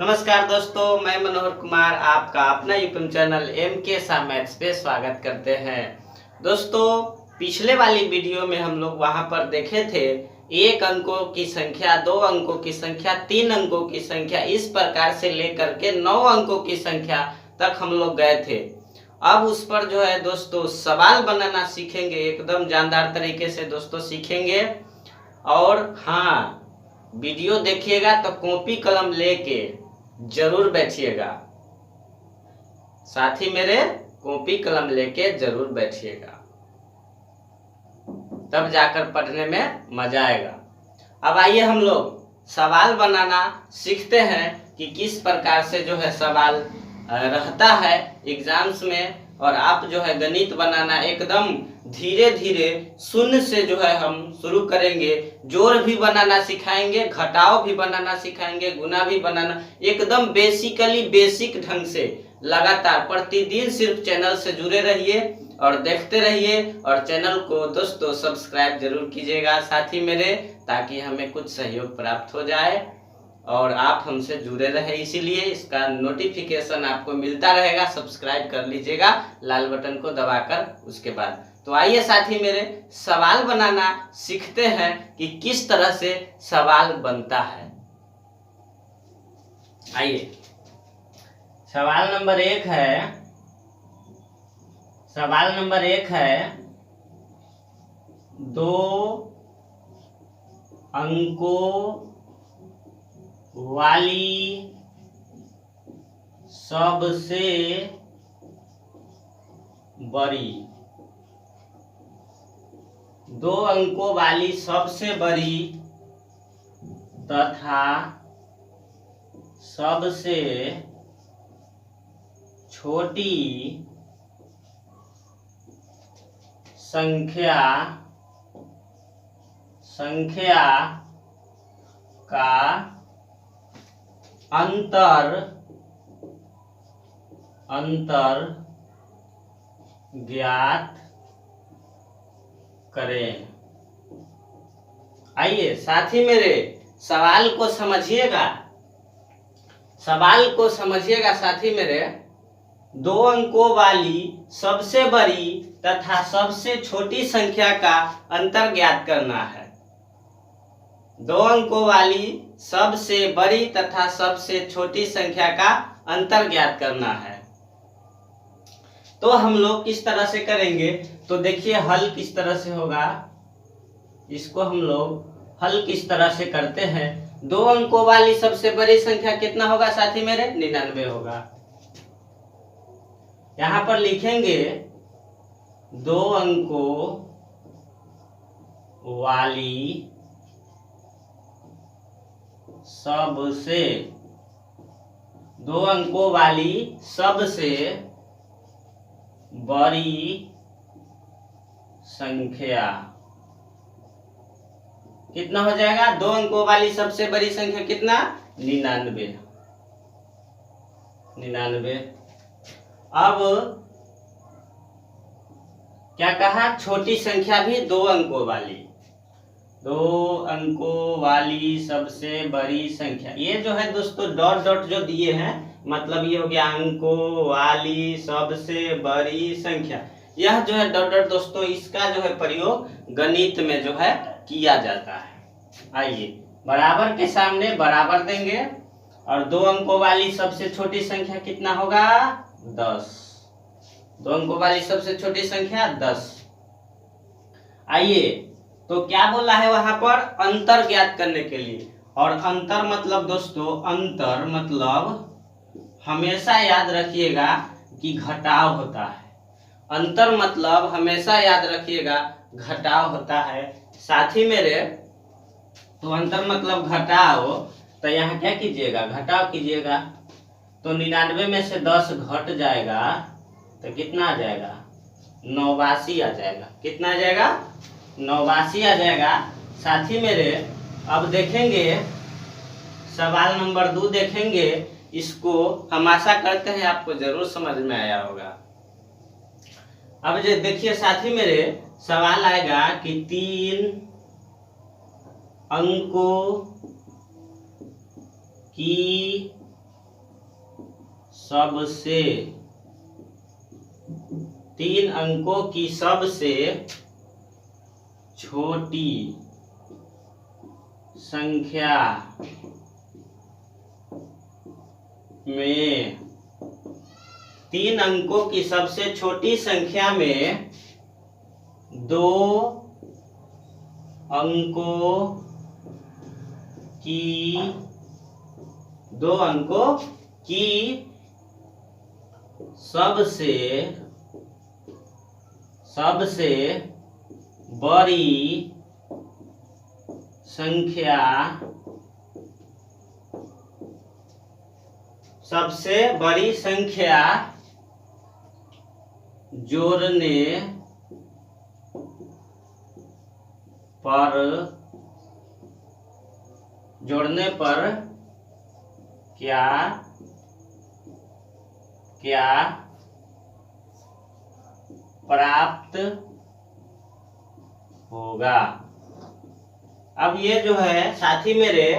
नमस्कार दोस्तों, मैं मनोहर कुमार आपका अपना YouTube channel MK Shah maths पे स्वागत करते हैं। दोस्तों, पिछले वाली वीडियो में हम लोग वहां पर देखे थे 1 अंकों की संख्या, 2 अंकों की संख्या, 3 अंकों की संख्या, इस प्रकार से लेकर के 9 अंकों की संख्या तक हम लोग गए थे। अब उस पर जो है दोस्तों सवाल बनाना सीखेंगे, एकदम जानदार तरीके से दोस्तों सीखेंगे। और हाँ, वीडियो देखिएगा तो कॉपी कलम लेके जरूर बैठिएगा, साथ ही मेरे कॉपी कलम लेके जरूर बैठिएगा, तब जाकर पढ़ने में मजा आएगा। अब आइए हम लोग सवाल बनाना सीखते हैं कि किस प्रकार से जो है सवाल रहता है एग्जाम्स में। और आप जो है गणित बनाना एकदम धीरे धीरे शून्य से जो है हम शुरू करेंगे। जोड़ भी बनाना सिखाएंगे, घटाव भी बनाना सिखाएंगे, गुना भी बनाना, एकदम बेसिक ढंग से लगातार प्रतिदिन सिर्फ चैनल से जुड़े रहिए और देखते रहिए। और चैनल को दोस्तों सब्सक्राइब जरूर कीजिएगा साथ ही मेरे, ताकि हमें कुछ सहयोग प्राप्त हो जाए और आप हमसे जुड़े रहे, इसीलिए इसका नोटिफिकेशन आपको मिलता रहेगा। सब्सक्राइब कर लीजिएगा लाल बटन को दबाकर उसके बाद। तो आइए साथी मेरे सवाल बनाना सीखते हैं कि किस तरह से सवाल बनता है। आइए, सवाल नंबर 1 है 2 अंकों वाली सबसे बड़ी, 2 अंकों वाली सबसे बड़ी तथा सबसे छोटी संख्या का अंतर ज्ञात करें। आइए साथी मेरे सवाल को समझिएगा साथी मेरे। 2 अंकों वाली सबसे बड़ी तथा सबसे छोटी संख्या का अंतर ज्ञात करना है। 2 अंकों वाली सबसे बड़ी तथा सबसे छोटी संख्या का अंतर ज्ञात करना है। तो हम लोग किस तरह से करेंगे, तो देखिए हल किस तरह से होगा। इसको हम लोग हल किस तरह से करते हैं। 2 अंकों वाली सबसे बड़ी संख्या कितना होगा साथी मेरे? 99 होगा। यहां पर लिखेंगे 2 अंकों वाली सबसे 2 अंकों वाली सबसे बड़ी संख्या कितना हो जाएगा? 2 अंकों वाली सबसे बड़ी संख्या कितना? 99। अब क्या कहा? छोटी संख्या भी 2 अंकों वाली, 2 अंकों वाली सबसे बड़ी संख्या। ये जो है दोस्तों डॉट डॉट जो दिए हैं, मतलब ये हो गया अंकों वाली सबसे बड़ी संख्या। यह जो है डॉट डॉट दोस्तों, इसका जो है प्रयोग गणित में जो है किया जाता है। आइए बराबर के सामने बराबर देंगे और 2 अंकों वाली सबसे छोटी संख्या कितना होगा? 10। 2 अंकों वाली सबसे छोटी संख्या 10। आइए, तो क्या बोला है वहां पर? अंतर ज्ञात करने के लिए। और अंतर मतलब दोस्तों, अंतर मतलब हमेशा याद रखिएगा कि घटाव होता है। अंतर मतलब हमेशा याद रखिएगा घटाव होता है साथी मेरे। तो अंतर मतलब घटाव, तो यहाँ क्या कीजिएगा? घटाव कीजिएगा। तो 99 में से 10 घट जाएगा तो कितना आ जाएगा? 89 आ जाएगा। कितना आ जाएगा? 89 आ जाएगा साथी मेरे। अब देखेंगे सवाल नंबर 2 देखेंगे। इसको हम आशा करते हैं आपको जरूर समझ में आया होगा। अब जो देखिए साथी मेरे, सवाल आएगा कि 3 अंकों की सबसे 3 अंकों की सबसे छोटी संख्या में 3 अंकों की सबसे छोटी संख्या में 2 अंकों की सबसे बड़ी संख्या जोड़ने पर क्या प्राप्त होगा। अब ये जो है साथी मेरे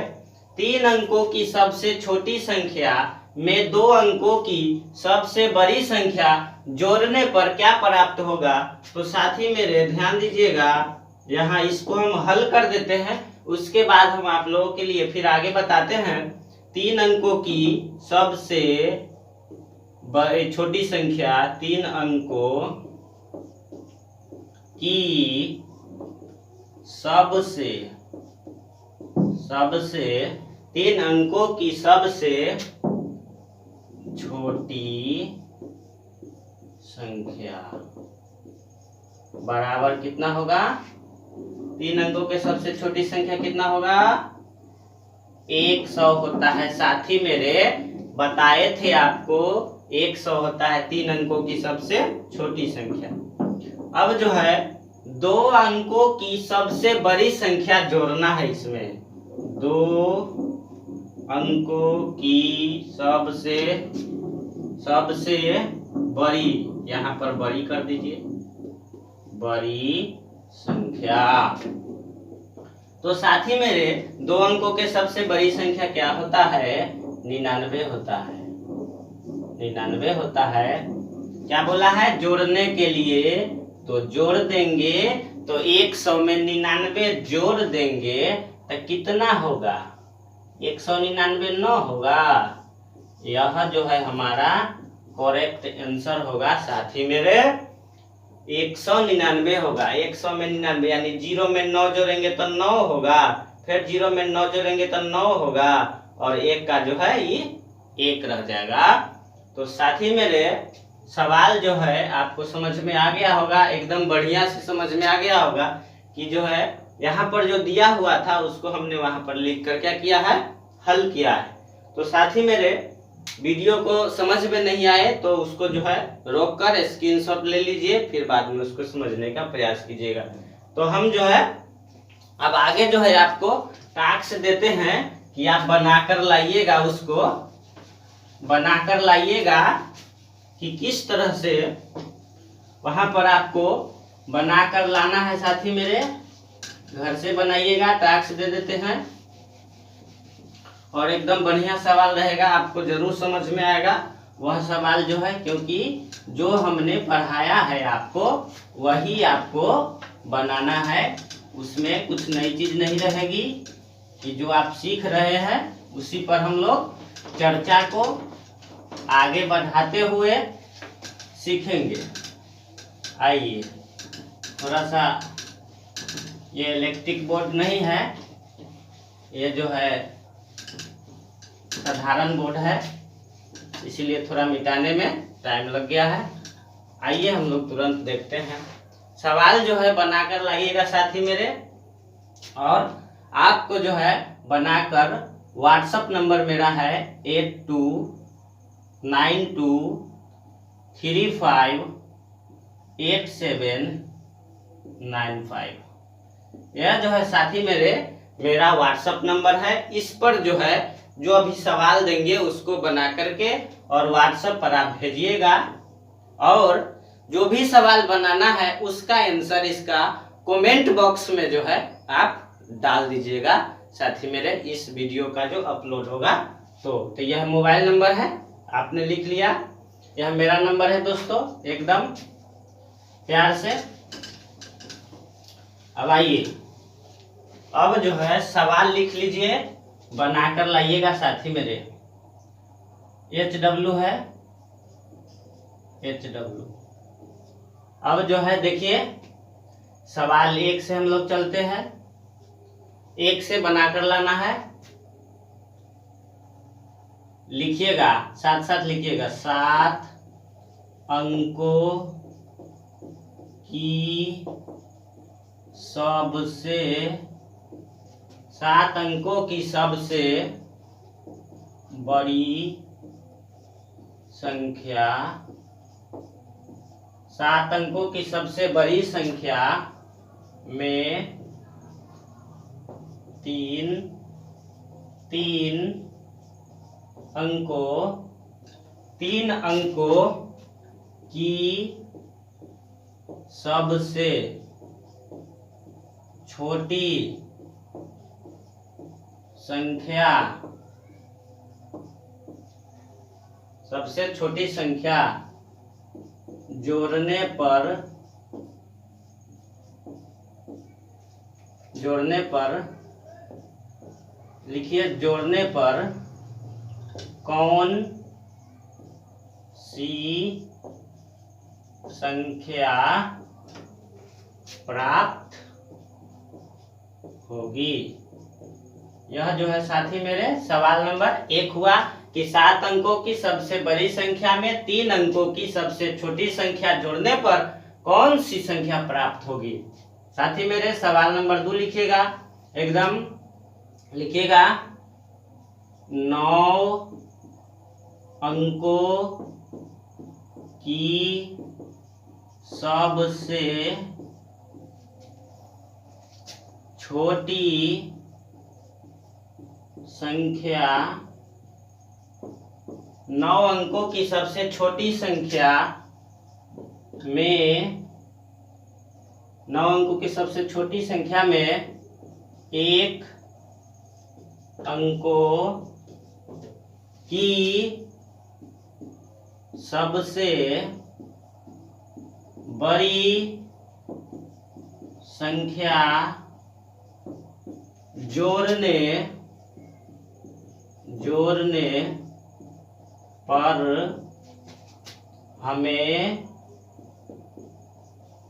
3 अंकों की सबसे छोटी संख्या में 2 अंकों की सबसे बड़ी संख्या जोड़ने पर क्या प्राप्त होगा। तो साथी मेरे ध्यान दीजिएगा, यहाँ इसको हम हल कर देते हैं, उसके बाद हम आप लोगों के लिए फिर आगे बताते हैं। 3 अंकों की सबसे छोटी संख्या 3 अंकों की सबसे 3 अंकों की सबसे छोटी संख्या बराबर कितना होगा। 3 अंकों के सबसे छोटी संख्या कितना होगा, 100 होता है। साथी मेरे बताए थे आपको 100 होता है 3 अंकों की सबसे छोटी संख्या। अब जो है 2 अंकों की सबसे बड़ी संख्या जोड़ना है। इसमें 2 अंकों की सबसे बड़ी, यहाँ पर बड़ी कर दीजिए, बड़ी संख्या। तो साथी मेरे 2 अंकों के सबसे बड़ी संख्या क्या होता है, 99 होता है। 99 होता है। क्या बोला है, जोड़ने के लिए तो जोड़ देंगे, तो 100 में 99 जोड़ देंगे तो कितना होगा, 199 9 होगा। यह जो है हमारा करेक्ट आंसर होगा साथी मेरे, 199 होगा। 100 में 99 यानी 0 में 9 जोड़ेंगे तो 9 होगा, फिर 0 में 9 जोड़ेंगे तो 9 होगा, और 1 का जो है ये 1 रह जाएगा। तो साथी मेरे सवाल जो है आपको समझ में आ गया होगा, एकदम बढ़िया से समझ में आ गया होगा कि जो है यहाँ पर जो दिया हुआ था उसको हमने वहां पर लिख कर क्या किया है, हल किया है। तो साथी मेरे वीडियो को समझ में नहीं आए तो उसको जो है रोक कर स्क्रीनशॉट ले लीजिए, फिर बाद में उसको समझने का प्रयास कीजिएगा। तो हम जो है अब आगे जो है आपको टास्क देते हैं कि आप बनाकर लाइएगा, उसको बनाकर लाइएगा कि किस तरह से वहां पर आपको बनाकर लाना है। साथी मेरे घर से बनाइएगा, टास्क दे देते हैं, और एकदम बढ़िया सवाल रहेगा, आपको जरूर समझ में आएगा वह सवाल जो है, क्योंकि जो हमने पढ़ाया है आपको वही आपको बनाना है। उसमें कुछ नई चीज नहीं रहेगी, कि जो आप सीख रहे हैं उसी पर हम लोग चर्चा को आगे बढ़ाते हुए सीखेंगे। आइए, थोड़ा सा ये इलेक्ट्रिक बोर्ड नहीं है, ये जो है साधारण बोर्ड है, इसीलिए थोड़ा मिटाने में टाइम लग गया है। आइए हम लोग तुरंत देखते हैं। सवाल जो है बनाकर लाइएगा साथी मेरे, और आपको जो है बनाकर व्हाट्सएप नंबर मेरा है 8292358795। यह जो है साथी मेरा व्हाट्सएप नंबर है। इस पर जो है जो अभी सवाल देंगे उसको बना करके और व्हाट्सएप पर आप भेजिएगा, और जो भी सवाल बनाना है उसका आंसर इसका कमेंट बॉक्स में जो है आप डाल दीजिएगा साथी मेरे, इस वीडियो का जो अपलोड होगा। तो यह मोबाइल नंबर है, आपने लिख लिया, यह मेरा नंबर है दोस्तों, एकदम प्यार से। अब आइए, अब जो है सवाल लिख लीजिए, बनाकर लाइएगा साथी मेरे। HW है, HW। अब जो है देखिए, सवाल 1 से हम लोग चलते हैं, 1 से बनाकर लाना है। लिखिएगा, साथ साथ लिखिएगा। 7 अंकों की सबसे 7 अंकों की सबसे बड़ी संख्या, 7 अंकों की सबसे बड़ी संख्या में 3 अंकों की सबसे छोटी संख्या, सबसे छोटी संख्या जोड़ने पर लिखिए, जोड़ने पर कौन सी संख्या प्राप्त होगी। यह जो है साथी मेरे सवाल नंबर 1 हुआ कि 7 अंकों की सबसे बड़ी संख्या में 3 अंकों की सबसे छोटी संख्या जोड़ने पर कौन सी संख्या प्राप्त होगी। साथी मेरे सवाल नंबर 2 लिखिएगा, एकदम लिखिएगा। 9 अंकों की सबसे छोटी संख्या, 9 अंकों की सबसे छोटी संख्या में 9 अंकों की सबसे छोटी संख्या में 1 अंकों की सबसे बड़ी संख्या जोड़ने पर हमें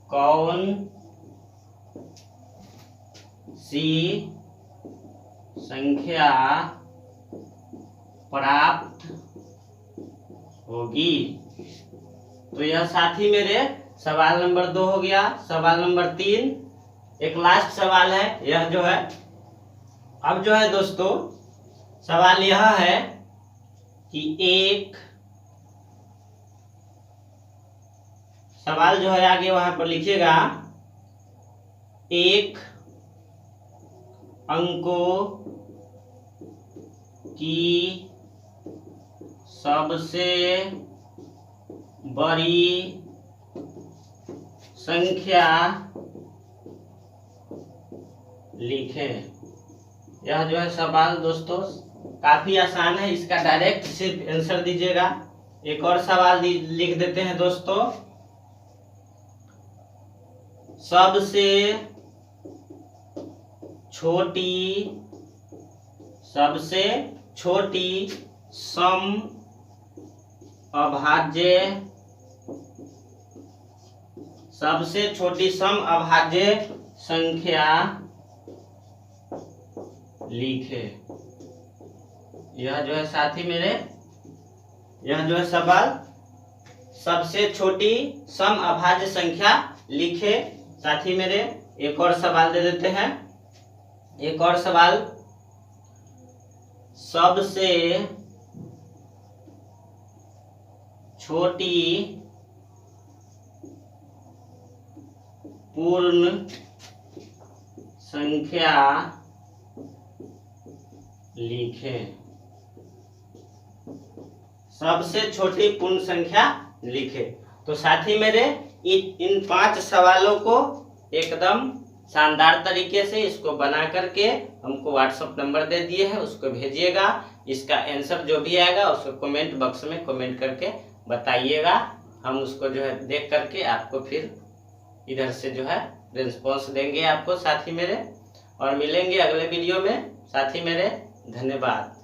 कौन सी संख्या प्राप्त होगी। तो यह साथी मेरे सवाल नंबर 2 हो गया। सवाल नंबर 3 एक लास्ट सवाल है, यह जो है, अब जो है दोस्तों सवाल यह है कि एक सवाल जो है आगे वहां पर लिखिएगा, 1 अंकों की सबसे बड़ी संख्या लिखें। यह जो है सवाल दोस्तों काफी आसान है, इसका डायरेक्ट सिर्फ आंसर दीजिएगा। एक और सवाल लिख देते हैं दोस्तों, सबसे छोटी सम अभाज्य, सबसे छोटी सम अभाज्य संख्या लिखे। यह जो है साथी मेरे, यह जो है सवाल, सबसे छोटी सम अभाज्य संख्या लिखे। साथी मेरे एक और सवाल दे देते हैं, एक और सवाल, सबसे छोटी पूर्ण संख्या लिखें। सबसे छोटी पूर्ण संख्या लिखे। तो साथी मेरे इन 5 सवालों को एकदम शानदार तरीके से इसको बना करके हमको व्हाट्सअप नंबर दे दिए हैं, उसको भेजिएगा। इसका आंसर जो भी आएगा उसको कमेंट बॉक्स में कमेंट करके बताइएगा। हम उसको जो है देख करके आपको फिर इधर से जो है रिस्पॉन्स देंगे आपको साथी मेरे, और मिलेंगे अगले वीडियो में साथी मेरे। धन्यवाद।